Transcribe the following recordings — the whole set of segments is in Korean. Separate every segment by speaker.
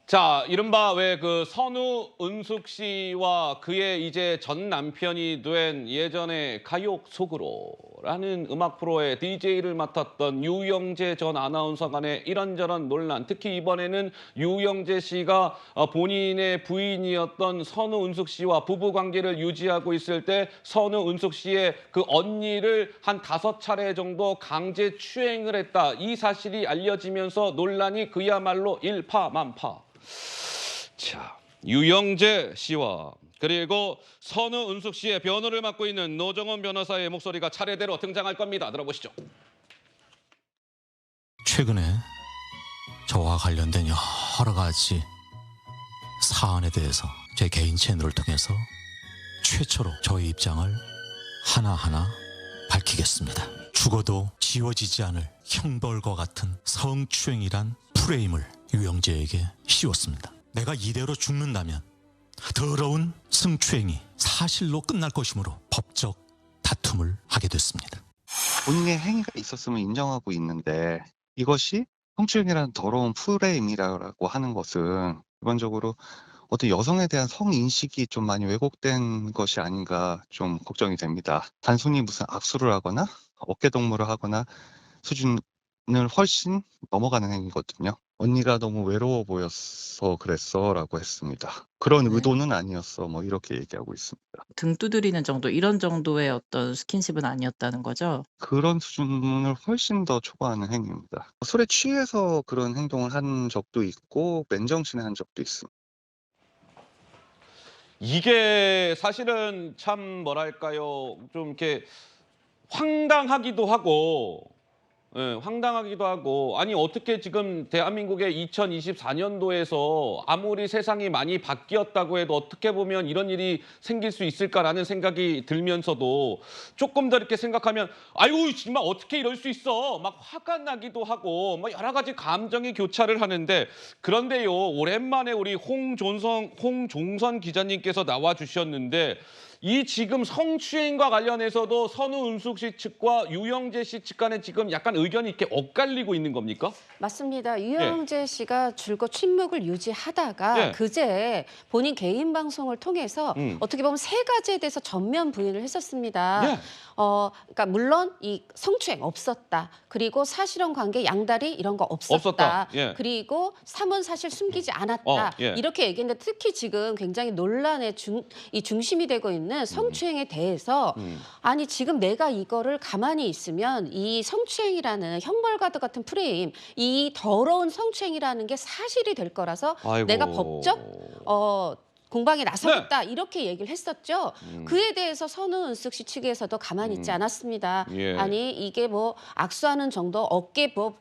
Speaker 1: 자, 이른바 왜 그 선우 은숙 씨와 그의 이제 전 남편이 된 예전에 가요 속으로라는 음악 프로의 DJ를 맡았던 유영재 전 아나운서 간의 이런저런 논란, 특히 이번에는 유영재 씨가 본인의 부인이었던 선우 은숙 씨와 부부 관계를 유지하고 있을 때 선우 은숙 씨의 그 언니를 한 5차례 정도 강제 추행을 했다. 이 사실이 알려지면서 논란이 그야말로 일파만파. 자, 유영재 씨와 그리고 선우 은숙 씨의 변호를 맡고 있는 노정원 변호사의 목소리가 차례대로 등장할 겁니다. 들어보시죠.
Speaker 2: 최근에 저와 관련된 여러 가지 사안에 대해서 제 개인 채널을 통해서 최초로 저의 입장을 하나하나 밝히겠습니다. 죽어도 지워지지 않을 형벌과 같은 성추행이란 프레임을 유영재에게 씌웠습니다. 내가 이대로 죽는다면 더러운 성추행이 사실로 끝날 것이므로 법적 다툼을 하게 됐습니다.
Speaker 3: 본인의 행위가 있었음을 인정하고 있는데 이것이 성추행이라는 더러운 프레임이라고 하는 것은 기본적으로 어떤 여성에 대한 성인식이 좀 많이 왜곡된 것이 아닌가 좀 걱정이 됩니다. 단순히 무슨 악수를 하거나 어깨동무를 하거나 수준을 훨씬 넘어가는 행위거든요. 언니가 너무 외로워 보였어 그랬어 라고 했습니다. 그런
Speaker 4: 네.
Speaker 3: 의도는 아니었어 뭐 이렇게 얘기하고 있습니다.
Speaker 4: 등 두드리는 정도 이런 정도의 어떤 스킨십은 아니었다는 거죠?
Speaker 3: 그런 수준을 훨씬 더 초과하는 행위입니다. 술에 취해서 그런 행동을 한 적도 있고 맨정신에 한 적도 있습니다.
Speaker 1: 이게 사실은 참 뭐랄까요? 좀 이렇게 황당하기도 하고, 황당하기도 하고, 아니 어떻게 지금 대한민국의 2024년도에서 아무리 세상이 많이 바뀌었다고 해도 어떻게 보면 이런 일이 생길 수 있을까라는 생각이 들면서도 조금 더 이렇게 생각하면 아이고 정말 어떻게 이럴 수 있어 막 화가 나기도 하고 뭐 여러 가지 감정이 교차를 하는데, 그런데요 오랜만에 우리 홍종선 기자님께서 나와 주셨는데 이 지금 성추행과 관련해서도 선우 은숙 씨 측과 유영재 씨 측 간에 지금 약간 의견이 이렇게 엇갈리고 있는 겁니까?
Speaker 5: 맞습니다. 유영재 씨가 줄곧 침묵을 유지하다가
Speaker 1: 예.
Speaker 5: 그제 본인 개인 방송을 통해서 어떻게 보면 3가지에 대해서 전면 부인을 했었습니다.
Speaker 1: 예.
Speaker 5: 그러니까 물론 이 성추행 없었다. 그리고 사실혼 관계 양다리 이런 거 없었다.
Speaker 1: 없었다. 예.
Speaker 5: 그리고 사문 사실 숨기지 않았다.
Speaker 1: 예.
Speaker 5: 이렇게 얘기했는데 특히 지금 굉장히 논란의 중심이 되고 있는 성추행에 대해서 아니 지금 내가 이거를 가만히 있으면 이 성추행이라는 형벌과도 같은 프레임, 이 더러운 성추행이라는 게 사실이 될 거라서
Speaker 1: 아이고.
Speaker 5: 내가 법적 공방에 나서겠다 이렇게 얘기를 했었죠. 그에 대해서 선우 은숙 씨 측에서도 가만히 있지 않았습니다.
Speaker 1: 예.
Speaker 5: 아니 이게 뭐 악수하는 정도 어깨 뭐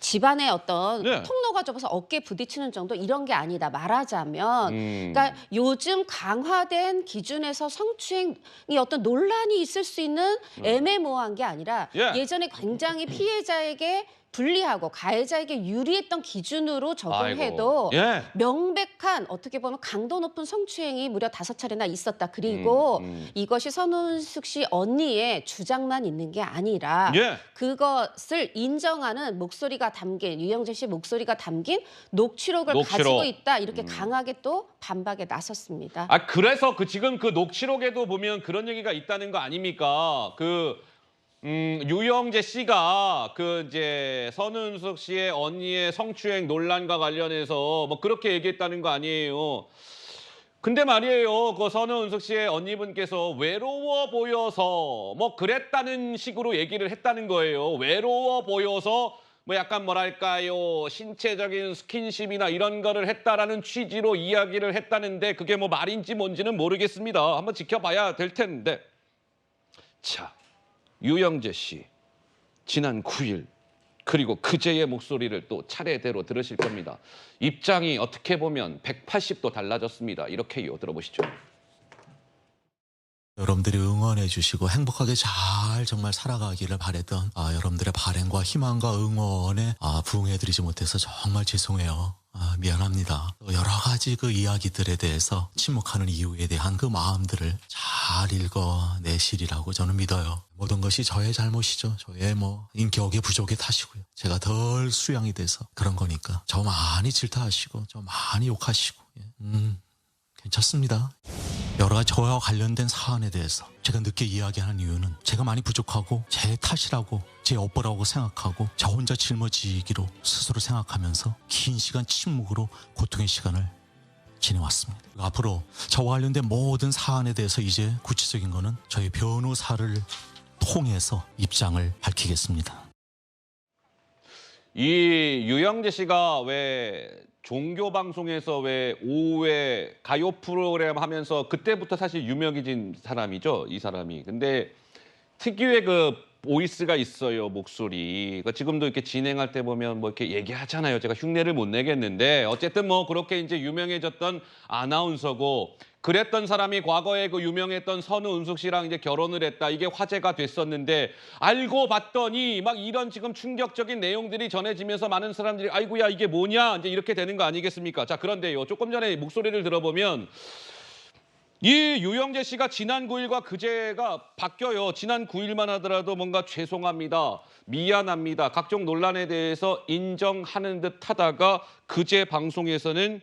Speaker 5: 집안의 어떤
Speaker 1: 네.
Speaker 5: 통로가 좁아서 어깨 부딪히는 정도 이런 게 아니다. 말하자면 그러니까 요즘 강화된 기준에서 성추행이 어떤 논란이 있을 수 있는 애매모호한 게 아니라
Speaker 1: 예.
Speaker 5: 예전에 굉장히 피해자에게 불리하고 가해자에게 유리했던 기준으로 적용해도
Speaker 1: 아이고. 예.
Speaker 5: 명백한 어떻게 보면 강도 높은 성추행이 무려 5차례나 있었다. 그리고 이것이 선우숙 씨 언니의 주장만 있는 게 아니라
Speaker 1: 예.
Speaker 5: 그것을 인정하는 목소리가 담긴 유영재 씨 목소리가 담긴 녹취록을
Speaker 1: 녹취록.
Speaker 5: 가지고 있다. 이렇게 강하게 또 반박에 나섰습니다.
Speaker 1: 아 그래서 그 지금 그 녹취록에도 보면 그런 얘기가 있다는 거 아닙니까? 유영재 씨가 그 이제 선은숙 씨의 언니의 성추행 논란과 관련해서 뭐 그렇게 얘기했다는 거 아니에요. 근데 말이에요. 그 선우은숙 씨의 언니분께서 외로워 보여서 뭐 그랬다는 식으로 얘기를 했다는 거예요. 외로워 보여서 뭐 약간 뭐랄까요. 신체적인 스킨십이나 이런 거를 했다라는 취지로 이야기를 했다는데 그게 뭐 말인지 뭔지는 모르겠습니다. 한번 지켜봐야 될 텐데. 자, 유영재 씨 지난 9일 그리고 그제의 목소리를 또 차례대로 들으실 겁니다. 입장이 어떻게 보면 180도 달라졌습니다. 이렇게요. 들어보시죠.
Speaker 2: 여러분들이 응원해 주시고 행복하게 잘 정말 살아가기를 바랬던 여러분들의 바램과 희망과 응원에 부응해드리지 못해서 정말 죄송해요. 미안합니다. 여러 가지 그 이야기들에 대해서 침묵하는 이유에 대한 그 마음들을 잘 읽어내시리라고 저는 믿어요. 모든 것이 저의 잘못이죠. 저의 인격의 부족의 탓이고요. 제가 덜 수양이 돼서 그런 거니까 저 많이 질타하시고 저 많이 욕하시고 괜찮습니다. 여러 가지 저와 관련된 사안에 대해서 제가 늦게 이야기하는 이유는 제가 많이 부족하고 제 탓이라고 제 업보라고 생각하고 저 혼자 짊어지기로 스스로 생각하면서 긴 시간 침묵으로 고통의 시간을 지내왔습니다. 앞으로 저와 관련된 모든 사안에 대해서 이제 구체적인 거는 저희 변호사를 통해서 입장을 밝히겠습니다.
Speaker 1: 이 유영재 씨가 왜 종교 방송에서 왜 오후에 가요 프로그램 하면서 그때부터 사실 유명해진 사람이죠, 이 사람이. 근데 특유의 그 보이스가 있어요, 목소리. 지금도 이렇게 진행할 때 보면 이렇게 얘기하잖아요. 제가 흉내를 못 내겠는데 어쨌든 그렇게 이제 유명해졌던 아나운서고, 그랬던 사람이 과거에 그 유명했던 선우은숙 씨랑 이제 결혼을 했다. 이게 화제가 됐었는데 알고 봤더니 막 이런 지금 충격적인 내용들이 전해지면서 많은 사람들이 아이고야 이게 뭐냐 이제 이렇게 되는 거 아니겠습니까? 자, 그런데요. 조금 전에 목소리를 들어보면 이 유영재 씨가 지난 9일과 그제가 바뀌어요. 지난 9일만 하더라도 뭔가 죄송합니다, 미안합니다, 각종 논란에 대해서 인정하는 듯 하다가 그제 방송에서는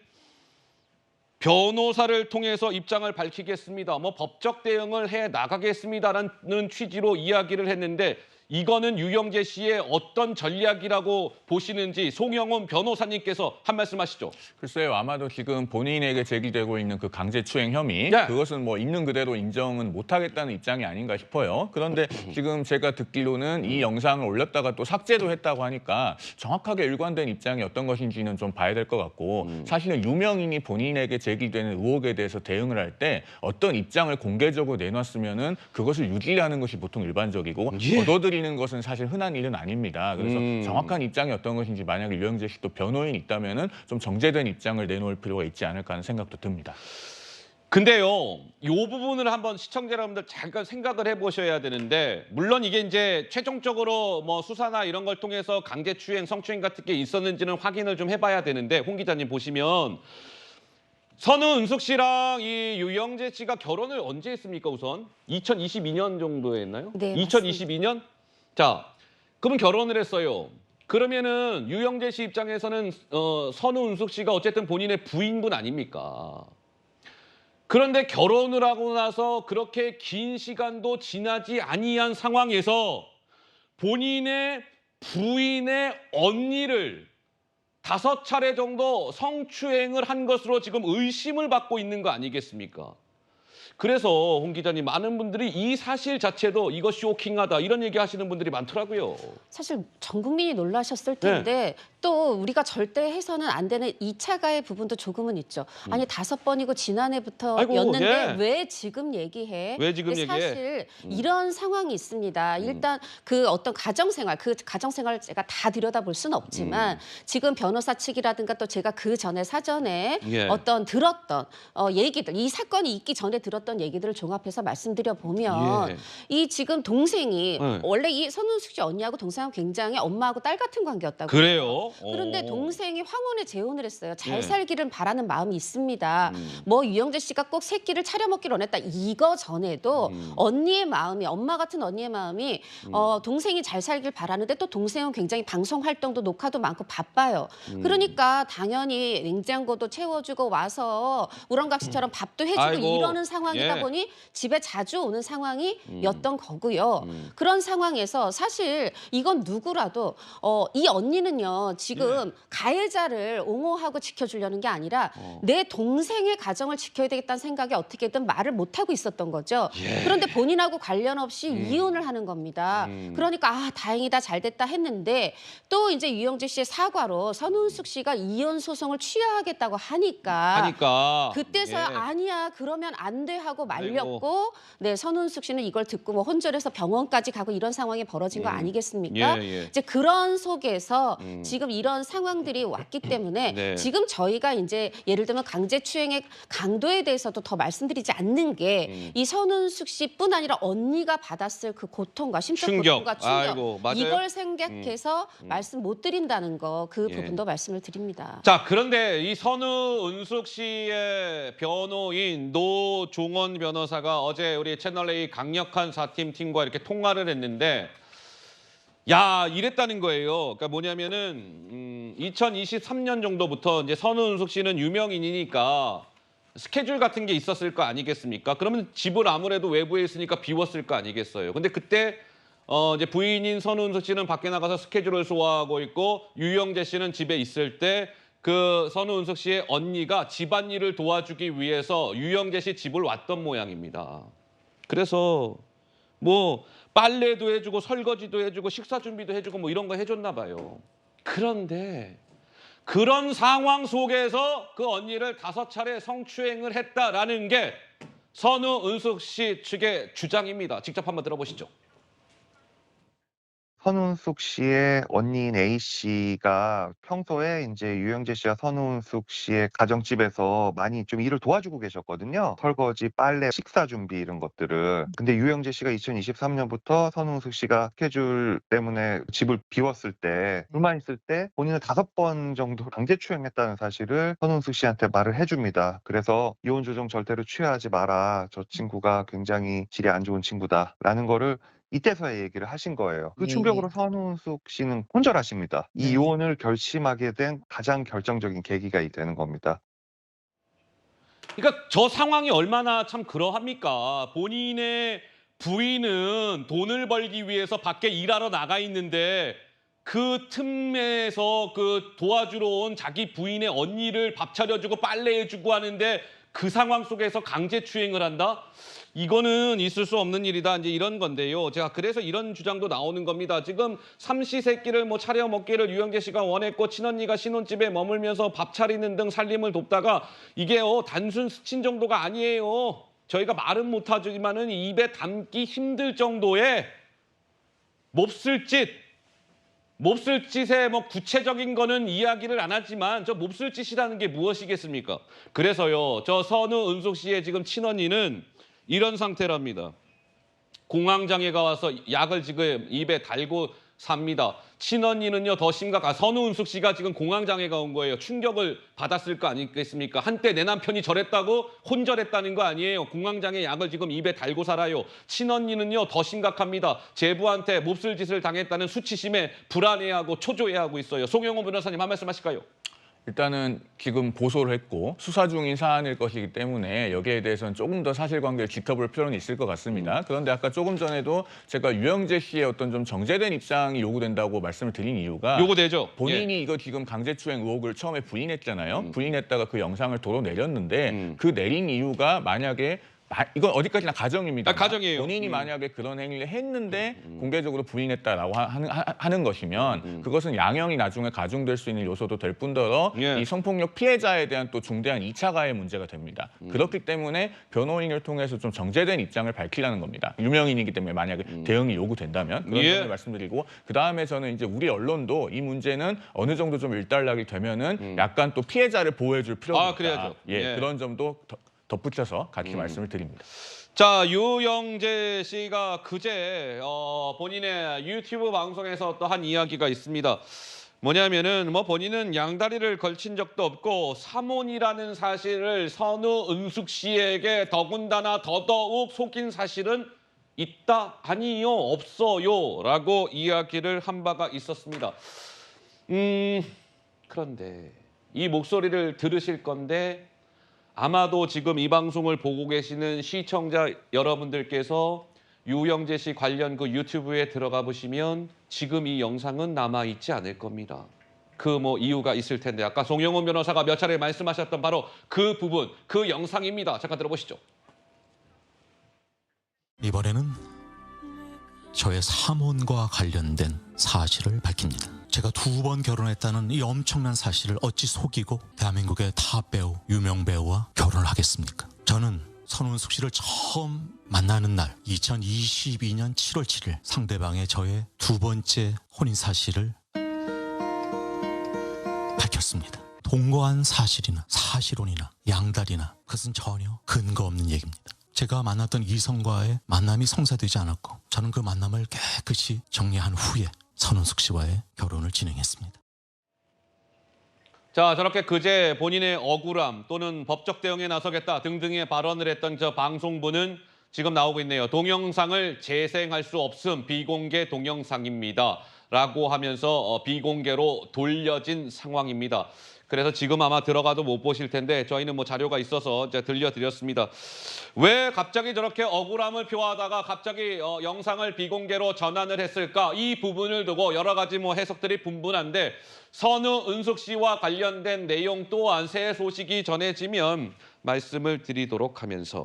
Speaker 1: 변호사를 통해서 입장을 밝히겠습니다, 법적 대응을 해 나가겠습니다라는 취지로 이야기를 했는데, 이거는 유영재 씨의 어떤 전략이라고 보시는지 송영훈 변호사님께서 한 말씀 하시죠.
Speaker 6: 글쎄요, 아마도 지금 본인에게 제기되고 있는 그 강제추행 혐의,
Speaker 1: 네.
Speaker 6: 그것은 있는 그대로 인정은 못하겠다는 입장이 아닌가 싶어요. 그런데 지금 제가 듣기로는 이 영상을 올렸다가 또 삭제도 했다고 하니까 정확하게 일관된 입장이 어떤 것인지는 좀 봐야 될 것 같고, 사실은 유명인이 본인에게 제기되는 의혹에 대해서 대응을 할 때 어떤 입장을 공개적으로 내놨으면은 그것을 유지하는 것이 보통 일반적이고, 얻어들이는 것은 사실 흔한 일은 아닙니다. 그래서 정확한 입장이 어떤 것인지, 만약에 유영재 씨도 변호인이 있다면은 좀 정제된 입장을 내놓을 필요가 있지 않을까 하는 생각도 듭니다.
Speaker 1: 근데요, 이 부분을 한번 시청자 여러분들 잠깐 생각을 해보셔야 되는데, 물론 이게 이제 최종적으로 수사나 이런 걸 통해서 강제추행, 성추행 같은 게 있었는지는 확인을 좀 해봐야 되는데, 홍 기자님 보시면 선우은숙 씨랑 이 유영재 씨가 결혼을 언제 했습니까? 우선 2022년 정도에 했나요?
Speaker 5: 네,
Speaker 1: 2022년? 자, 그러면 결혼을 했어요. 그러면은 유영재 씨 입장에서는 선우은숙 씨가 어쨌든 본인의 부인분 아닙니까? 그런데 결혼을 하고 나서 그렇게 긴 시간도 지나지 아니한 상황에서 본인의 부인의 언니를 5차례 정도 성추행을 한 것으로 지금 의심을 받고 있는 거 아니겠습니까? 그래서 홍 기자님, 많은 분들이 이 사실 자체도 이거 쇼킹하다 이런 얘기 하시는 분들이 많더라고요.
Speaker 5: 사실 전 국민이 놀라셨을 텐데 또 우리가 절대 해서는 안 되는 2차 가해 부분도 조금은 있죠. 아니 5번이고 지난해부터였는데 왜 지금 얘기해?
Speaker 1: 왜 지금
Speaker 5: 근데
Speaker 1: 얘기해?
Speaker 5: 사실 이런 상황이 있습니다. 일단 그 어떤 가정생활, 그 가정생활을 제가 다 들여다볼 수는 없지만 지금 변호사 측이라든가 또 제가 그 전에 사전에 어떤 들었던 얘기들, 이 사건이 있기 전에 들었던 얘기들을 종합해서 말씀드려 보면 이 지금 동생이 원래 이 선우숙 씨 언니하고 동생하고 굉장히 엄마하고 딸 같은 관계였다고.
Speaker 1: 그래요?
Speaker 5: 그런데 동생이 황혼에 재혼을 했어요. 잘 살기를 바라는 마음이 있습니다. 유영재 씨가 꼭 새끼를 차려먹기를 원했다. 이거 전에도 언니의 마음이, 엄마 같은 언니의 마음이 동생이 잘 살길 바라는데 또 동생은 굉장히 방송 활동도 녹화도 많고 바빠요. 그러니까 당연히 냉장고도 채워주고 와서 우렁각시처럼 밥도 해주고
Speaker 1: 아이고,
Speaker 5: 이러는 상황이다 보니 집에 자주 오는 상황이었던 거고요. 그런 상황에서 사실 이건 누구라도 이 언니는요. 지금 가해자를 옹호하고 지켜주려는 게 아니라 내 동생의 가정을 지켜야 되겠다는 생각에 어떻게든 말을 못하고 있었던 거죠. 그런데 본인하고 관련 없이 이혼을 하는 겁니다. 그러니까 다행이다, 잘됐다 했는데 또 이제 유영재 씨의 사과로 선우은숙 씨가 이혼 소송을 취하하겠다고 하니까 그때서야 아니야, 그러면 안 돼 하고 말렸고 네, 선운숙 씨는 이걸 듣고 뭐 혼절해서 병원까지 가고 이런 상황이 벌어진 거 아니겠습니까?
Speaker 1: 예, 예.
Speaker 5: 이제 그런 속에서 지금 이런 상황들이 왔기 때문에
Speaker 1: 네.
Speaker 5: 지금 저희가 이제 예를 들면 강제추행의 강도에 대해서도 더 말씀드리지 않는 게 이 선운숙 씨뿐 아니라 언니가 받았을 그 고통과 심적
Speaker 1: 충격.
Speaker 5: 고통과 충격
Speaker 1: 아이고, 맞아요.
Speaker 5: 이걸 생각해서 말씀 못 드린다는 거 그
Speaker 1: 예.
Speaker 5: 부분도 말씀을 드립니다.
Speaker 1: 자, 그런데 이 선우은숙 씨의 변호인 노종원 변호사가 어제 우리 채널A 강력한 4팀 팀과 이렇게 통화를 했는데 야, 이랬다는 거예요. 그러니까 뭐냐면은 2023년 정도부터 이제 선우은숙 씨는 유명인이니까 스케줄 같은 게 있었을 거 아니겠습니까? 그러면 집을 아무래도 외부에 있으니까 비웠을 거 아니겠어요. 근데 그때 이제 부인인 선우은숙 씨는 밖에 나가서 스케줄을 소화하고 있고 유영재 씨는 집에 있을 때 그 선우은숙 씨의 언니가 집안일을 도와주기 위해서 유영재 씨 집을 왔던 모양입니다. 그래서 뭐 빨래도 해주고 설거지도 해주고 식사 준비도 해주고 뭐 이런 거 해줬나 봐요. 그런데 그런 상황 속에서 그 언니를 5차례 성추행을 했다라는 게 선우은숙 씨 측의 주장입니다. 직접 한번 들어보시죠.
Speaker 3: 선운숙 씨의 언니인 A 씨가 평소에 이제 유영재 씨와 선운숙 씨의 가정집에서 많이 좀 일을 도와주고 계셨거든요. 설거지, 빨래, 식사 준비 이런 것들을. 근데 유영재 씨가 2023년부터 선운숙 씨가 스케줄 때문에 집을 비웠을 때, 불만 있을 때 본인은 5번 정도 강제추행했다는 사실을 선운숙 씨한테 말을 해줍니다. 그래서 이혼 조정 절대로 취하지 마라. 저 친구가 굉장히 질이 안 좋은 친구다라는 거를 이때서야 얘기를 하신 거예요. 그
Speaker 4: 예,
Speaker 3: 충격으로
Speaker 4: 예.
Speaker 3: 선운숙 씨는 혼절하십니다. 이
Speaker 4: 네.
Speaker 3: 이혼을 결심하게 된 가장 결정적인 계기가 되는 겁니다.
Speaker 1: 그러니까 저 상황이 얼마나 참 그러합니까? 본인의 부인은 돈을 벌기 위해서 밖에 일하러 나가 있는데 그 틈에서 그 도와주러 온 자기 부인의 언니를 밥 차려주고 빨래해주고 하는데 그 상황 속에서 강제추행을 한다? 이거는 있을 수 없는 일이다. 이제 이런 건데요. 제가 그래서 이런 주장도 나오는 겁니다. 지금 삼시세끼를 뭐 차려 먹기를 유영재 씨가 원했고 친언니가 신혼집에 머물면서 밥 차리는 등 살림을 돕다가 이게 단순 스친 정도가 아니에요. 저희가 말은 못하지만은 입에 담기 힘들 정도의 몹쓸 짓의 뭐 구체적인 거는 이야기를 안 하지만 저 몹쓸 짓이라는 게 무엇이겠습니까? 그래서요. 저 선우은숙 씨의 지금 친언니는 이런 상태랍니다. 공황장애가 와서 약을 지금 입에 달고 삽니다. 친언니는요 더 선우은숙 씨가 지금 공황장애가 온 거예요. 충격을 받았을 거 아니겠습니까? 한때 내 남편이 저랬다고 혼절했다는 거 아니에요. 공황장애 약을 지금 입에 달고 살아요. 친언니는요 더 심각합니다. 제부한테 몹쓸 짓을 당했다는 수치심에 불안해하고 초조해하고 있어요. 송영호 변호사님 한 말씀 하실까요?
Speaker 6: 일단은 지금 고소를 했고 수사 중인 사안일 것이기 때문에 여기에 대해서는 조금 더 사실관계를 지켜볼 필요는 있을 것 같습니다. 그런데 아까 조금 전에도 제가 유영재 씨의 어떤 좀 정제된 입장이 요구된다고 말씀을 드린 이유가
Speaker 1: 요구되죠.
Speaker 6: 본인이 이거 지금 강제추행 의혹을 처음에 부인했잖아요. 부인했다가 그 영상을 도로 내렸는데 그 내린 이유가 만약에 이건 어디까지나 가정입니다.
Speaker 1: 가정이에요.
Speaker 6: 본인이 만약에 그런 행위를 했는데 공개적으로 부인했다라고 하는 것이면 그것은 양형이 나중에 가중될 수 있는 요소도 될 뿐더러
Speaker 1: 예.
Speaker 6: 이 성폭력 피해자에 대한 또 중대한 2차 가해 문제가 됩니다. 그렇기 때문에 변호인을 통해서 좀 정제된 입장을 밝히라는 겁니다. 유명인이기 때문에 만약에 대응이 요구된다면 그런
Speaker 1: 예.
Speaker 6: 점을 말씀드리고 그다음에 저는 이제 우리 언론도 이 문제는 어느 정도 좀 일단락이 되면은 약간 또 피해자를 보호해줄 필요가 있다.
Speaker 1: 그래야죠.
Speaker 6: 예,
Speaker 1: 예.
Speaker 6: 그런 점도 덧붙여서 같이 말씀을 드립니다.
Speaker 1: 자, 유영재 씨가 그제 본인의 유튜브 방송에서 또 한 이야기가 있습니다. 뭐냐면은 뭐 본인은 양다리를 걸친 적도 없고 사몬이라는 사실을 선우은숙 씨에게 더군다나 더더욱 속인 사실은 있다? 아니요, 없어요 라고 이야기를 한 바가 있었습니다. 그런데 이 목소리를 들으실 건데 아마도 지금 이 방송을 보고 계시는 시청자 여러분들께서 유영재 씨 관련 그 유튜브에 들어가 보시면 지금 이 영상은 남아있지 않을 겁니다. 그 뭐 이유가 있을 텐데 아까 송영훈 변호사가 몇 차례 말씀하셨던 바로 그 부분, 그 영상입니다. 잠깐 들어보시죠.
Speaker 2: 이번에는 저의 사몬과 관련된 사실을 밝힙니다. 제가 2번 결혼했다는 이 엄청난 사실을 어찌 속이고 대한민국의 탑 배우, 유명 배우와 결혼을 하겠습니까? 저는 선운숙 씨를 처음 만나는 날 2022년 7월 7일 상대방의 저의 두 번째 혼인 사실을 밝혔습니다. 동거한 사실이나 사실혼이나 양다리나 그것은 전혀 근거 없는 얘기입니다. 제가 만났던 이성과의 만남이 성사되지 않았고 저는 그 만남을 깨끗이 정리한 후에 선운숙 씨와의 결혼을 진행했습니다.
Speaker 1: 자, 저렇게 그제 본인의 억울함 또는 법적 대응에 나서겠다 등등의 발언을 했던 저 방송부는 지금 나오고 있네요. 동영상을 재생할 수 없음, 비공개 동영상입니다. 라고 하면서 비공개로 돌려진 상황입니다. 그래서 지금 아마 들어가도 못 보실 텐데 저희는 뭐 자료가 있어서 이제 들려드렸습니다. 왜 갑자기 저렇게 억울함을 표하다가 갑자기 영상을 비공개로 전환을 했을까? 이 부분을 두고 여러 가지 뭐 해석들이 분분한데 선우은숙 씨와 관련된 내용 또한 새 소식이 전해지면 말씀을 드리도록 하면서